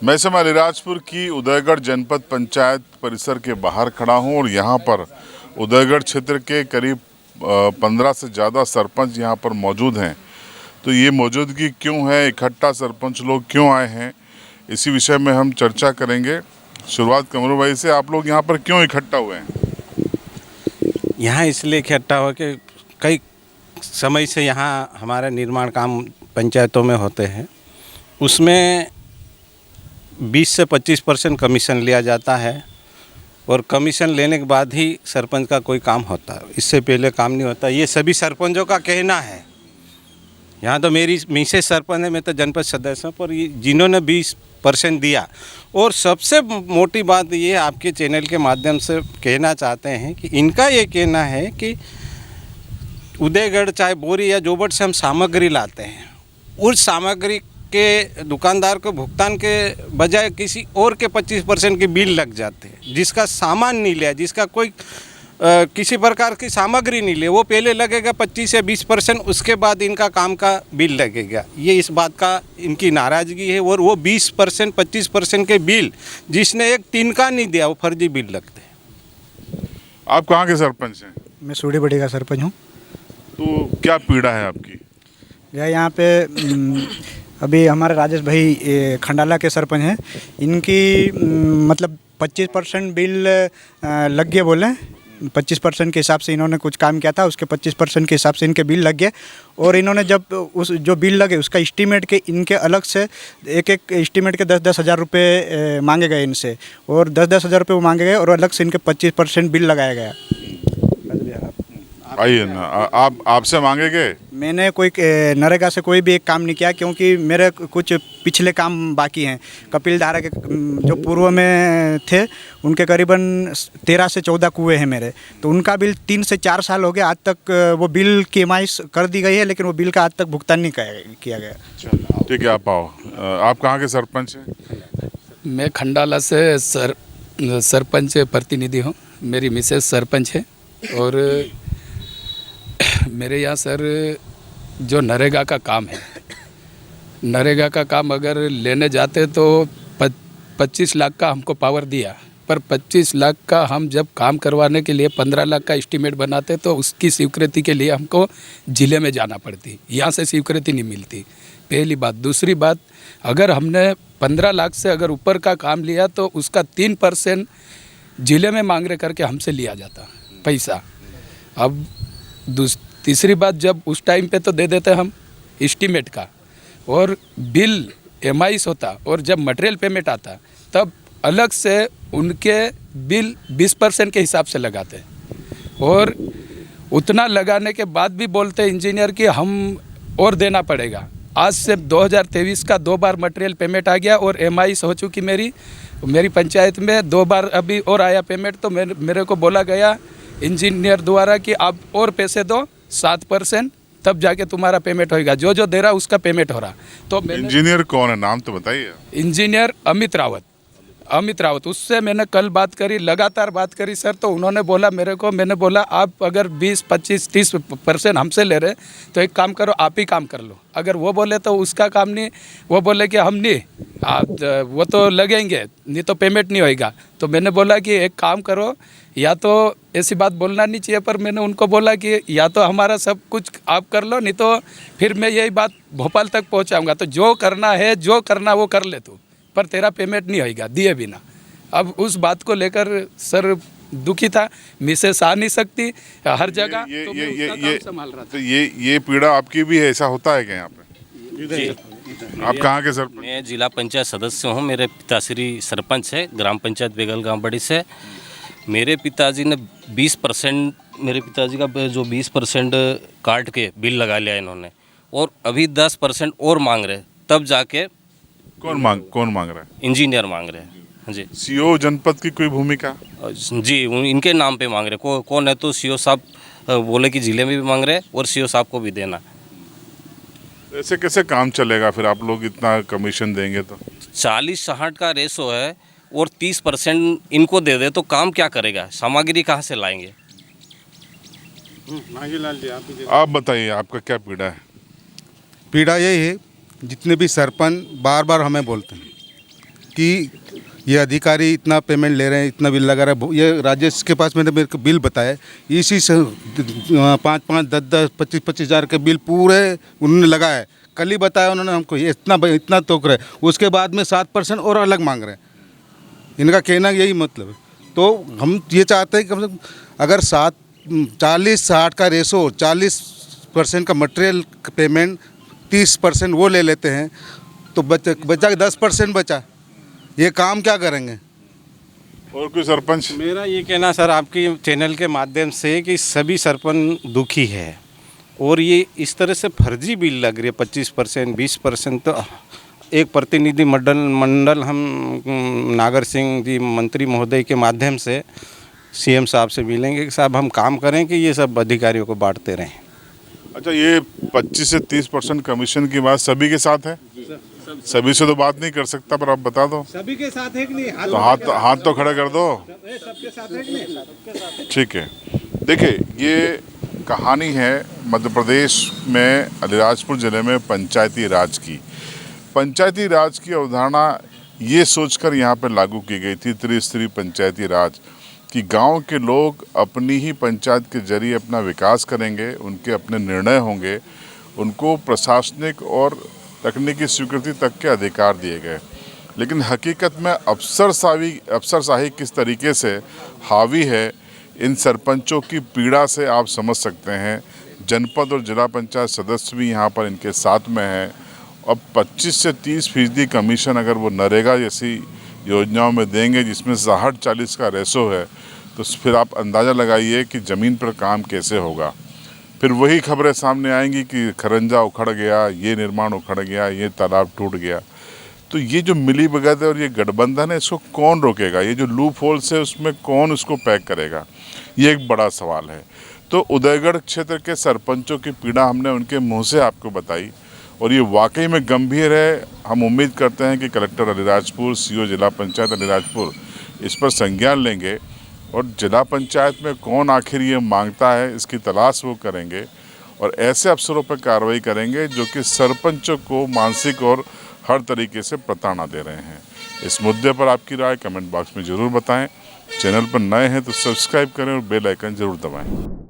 मैं समय अलीराजपुर की उदयगढ़ जनपद पंचायत परिसर के बाहर खड़ा हूं और यहां पर उदयगढ़ क्षेत्र के करीब 15 से ज़्यादा सरपंच यहां पर मौजूद हैं। तो ये मौजूदगी क्यों है, इकट्ठा सरपंच लोग क्यों आए हैं, इसी विषय में हम चर्चा करेंगे। शुरुआत कमरू भाई से, आप लोग यहाँ पर क्यों इकट्ठा हुए हैं? यहाँ इसलिए इकट्ठा हो कि कई समय से यहाँ हमारे निर्माण काम पंचायतों में होते हैं, उसमें 20 से 25% कमीशन लिया जाता है और कमीशन लेने के बाद ही सरपंच का कोई काम होता है, इससे पहले काम नहीं होता। ये सभी सरपंचों का कहना है। यहाँ तो मेरी मिसेस सरपंच है, मैं तो जनपद सदस्य हूँ, पर ये जिन्होंने 20% दिया। और सबसे मोटी बात ये आपके चैनल के माध्यम से कहना चाहते हैं कि इनका ये कहना है कि उदयगढ़ चाहे बोरी या जोबट से हम सामग्री लाते हैं, उस सामग्री के दुकानदार को भुगतान के बजाय किसी और के 25% के बिल लग जाते हैं, जिसका सामान नहीं लिया, जिसका कोई किसी प्रकार की सामग्री नहीं ले, वो पहले लगेगा 25 या 20%, उसके बाद इनका काम का बिल लगेगा। ये इस बात का इनकी नाराज़गी है। और वो 20% 25% के बिल जिसने एक तिनका नहीं दिया, वो फर्जी बिल लगते हैं। आप कहाँ के सरपंच हैं? मैं सूढ़ी बड़ी का सरपंच हूँ। तो क्या पीड़ा है आपकी? यहाँ पे अभी हमारे राजेश भाई खंडाला के सरपंच हैं, इनकी मतलब 25% बिल लग गए, बोले 25% के हिसाब से इन्होंने कुछ काम किया था, उसके 25% के हिसाब से इनके बिल लग गए। और इन्होंने जब उस जो बिल लगे उसका एस्टीमेट के इनके अलग से एक एस्टीमेट के 10-10 हज़ार रुपये मांगे गए इनसे, और 10-10 हज़ार रुपये वो मांगे गए और अलग से इनके 25% बिल लगाया गया। आइए ना, आपसे मांगे गए? मैंने कोई नरेगा से कोई भी एक काम नहीं किया, क्योंकि मेरे कुछ पिछले काम बाकी हैं। कपिल धारा के जो पूर्व में थे, उनके करीबन 13 से 14 कुएँ हैं मेरे, तो उनका बिल 3 से 4 साल हो गए। आज तक वो बिल की EMI कर दी गई है, लेकिन वो बिल का आज तक भुगतान नहीं किया गया। ठीक है, आप आओ। आप कहाँ के सरपंच हैं? मैं खंडाला से सरपंच प्रतिनिधि हूँ। मेरी मिसेस सरपंच है। और मेरे यहाँ सर जो नरेगा का काम है, नरेगा का काम अगर लेने जाते तो 25 लाख का हमको पावर दिया, पर 25 लाख का हम जब काम करवाने के लिए 15 लाख का एस्टीमेट बनाते तो उसकी स्वीकृति के लिए हमको ज़िले में जाना पड़ती, यहाँ से स्वीकृति नहीं मिलती, पहली बात। दूसरी बात, अगर हमने 15 लाख से अगर ऊपर का काम लिया तो उसका 3% ज़िले में मांग करके हमसे लिया जाता पैसा। अब तीसरी बात, जब उस टाइम पे तो दे देते हम एस्टीमेट का, और बिल EMI होता, और जब मटेरियल पेमेंट आता तब अलग से उनके बिल 20% के हिसाब से लगाते, और उतना लगाने के बाद भी बोलते इंजीनियर कि हम और देना पड़ेगा। आज से 2023 का 2 बार मटेरियल पेमेंट आ गया और EMI हो चुकी मेरी पंचायत में 2 बार अभी और आया पेमेंट। तो मेरे को बोला गया इंजीनियर द्वारा कि आप और पैसे दो 7%, तब जाके तुम्हारा पेमेंट होएगा। जो दे रहा उसका पेमेंट हो रहा। तो इंजीनियर कौन है, नाम तो बताइए। इंजीनियर अमित रावत, उससे मैंने कल बात करी, लगातार बात करी सर। तो उन्होंने बोला मैंने बोला आप अगर 20, 25, 30% हमसे ले रहे तो एक काम करो, आप ही काम कर लो। अगर वो बोले तो उसका काम नहीं, वो बोले कि हम नहीं, वो तो लगेंगे, नहीं तो पेमेंट नहीं होएगा। तो मैंने बोला कि एक काम करो, या तो ऐसी बात बोलना नहीं चाहिए, पर मैंने उनको बोला कि या तो हमारा सब कुछ आप कर लो, नहीं तो फिर मैं यही बात भोपाल तक पहुंचाऊंगा। तो जो करना है, जो करना वो कर ले तू, पर तेरा पेमेंट नहीं होएगा दिए बिना। अब उस बात को लेकर सर दुखी था, मिसेस आ नहीं सकती हर जगह, तो मैं उसका काम संभाल रहा था। तो ये पीड़ा आपकी भी है, ऐसा होता है क्या यहाँ पे? जी, आप कहाँ के सरपंच? मैं जिला पंचायत सदस्य हूँ। मेरे पिताश्री सरपंच है ग्राम पंचायत बेगल गाँव बड़ी से। मेरे पिताजी ने 20%, मेरे पिताजी का जो 20% काट के बिल लगा लिया इन्होंने, और अभी 10% और मांग रहे, तब जाके कौन मांग रहा है? इंजीनियर मांग रहे हैं। हाँ जी। CO जनपद की कोई भूमिका? जी, इनके नाम पे मांग रहे। कौन है तो CO साहब बोले कि जिले में भी मांग रहे और CO साहब को भी देना। ऐसे कैसे काम चलेगा फिर? आप लोग इतना कमीशन देंगे तो 40-60 का रेशो है, और 30% इनको दे दे तो काम क्या करेगा? सामग्री कहाँ से लाएंगे? आप बताइए, आपका क्या पीड़ा है? पीड़ा यही है, जितने भी सरपंच बार बार हमें बोलते हैं कि ये अधिकारी इतना पेमेंट ले रहे हैं, इतना बिल लगा रहा है। ये राजेश के पास मैंने मेरे को बिल बताया, इसी से 5-5, 10-10, 25-25 हज़ार के बिल पूरे उन्होंने लगाया है। कल ही बताया उन्होंने हमको, ये इतना तोक रहे, उसके बाद में 7% और अलग मांग रहे हैं। इनका कहना यही मतलब है। तो हम ये चाहते हैं कि कम से कम अगर 40-60 का रेशो, 40% का मटेरियल पेमेंट, 30% वो ले लेते हैं, तो बचा 10% बचा। ये काम क्या करेंगे? और कोई सरपंच? मेरा ये कहना सर आपकी चैनल के माध्यम से कि सभी सरपंच दुखी है और ये इस तरह से फर्जी बिल लग रही है 25%, 20%। तो एक प्रतिनिधि मंडल हम नागर सिंह जी मंत्री महोदय के माध्यम से सीएम साहब से मिलेंगे कि साहब हम काम करें कि ये सब अधिकारियों को बांटते रहें। अच्छा, ये 25 से 30% कमीशन की बात सभी के साथ है? सभी से तो बात नहीं कर सकता, पर आप बता दो सभी के साथ है कि नहीं? तो हाथ तो खड़ा कर दो। सबके साथ है कि नहीं? ठीक है, देखिए ये कहानी है मध्य प्रदेश में अलीराजपुर ज़िले में पंचायती राज की। पंचायती राज की अवधारणा ये सोचकर यहाँ पर लागू की गई थी, त्रिस्तरीय पंचायती राज, कि गांव के लोग अपनी ही पंचायत के जरिए अपना विकास करेंगे, उनके अपने निर्णय होंगे, उनको प्रशासनिक और तकनीकी स्वीकृति तक के अधिकार दिए गए। लेकिन हकीकत में अफसरशाही किस तरीके से हावी है इन सरपंचों की पीड़ा से आप समझ सकते हैं। जनपद और जिला पंचायत सदस्य भी यहाँ पर इनके साथ में हैं। अब 25 से 30% कमीशन अगर वो नरेगा जैसी योजनाओं में देंगे जिसमें 60-40 का रेशो है, तो फिर आप अंदाज़ा लगाइए कि ज़मीन पर काम कैसे होगा। फिर वही खबरें सामने आएंगी कि खरंजा उखड़ गया, ये निर्माण उखड़ गया, ये तालाब टूट गया। तो ये जो मिली भगत है और ये गठबंधन है, इसको कौन रोकेगा? ये जो लूप होल्स है उसमें कौन उसको पैक करेगा? ये एक बड़ा सवाल है। तो उदयगढ़ क्षेत्र के सरपंचों की पीड़ा हमने उनके मुंह से आपको बताई और ये वाकई में गंभीर है। हम उम्मीद करते हैं कि कलेक्टर अलीराजपुर, सीओ जिला पंचायत अलीराजपुर इस पर संज्ञान लेंगे और जिला पंचायत में कौन आखिर ये मांगता है इसकी तलाश वो करेंगे और ऐसे अफसरों पर कार्रवाई करेंगे जो कि सरपंचों को मानसिक और हर तरीके से प्रताड़ना दे रहे हैं। इस मुद्दे पर आपकी राय कमेंट बॉक्स में ज़रूर बताएं। चैनल पर नए हैं तो सब्सक्राइब करें और बेल आइकन ज़रूर दबाएं।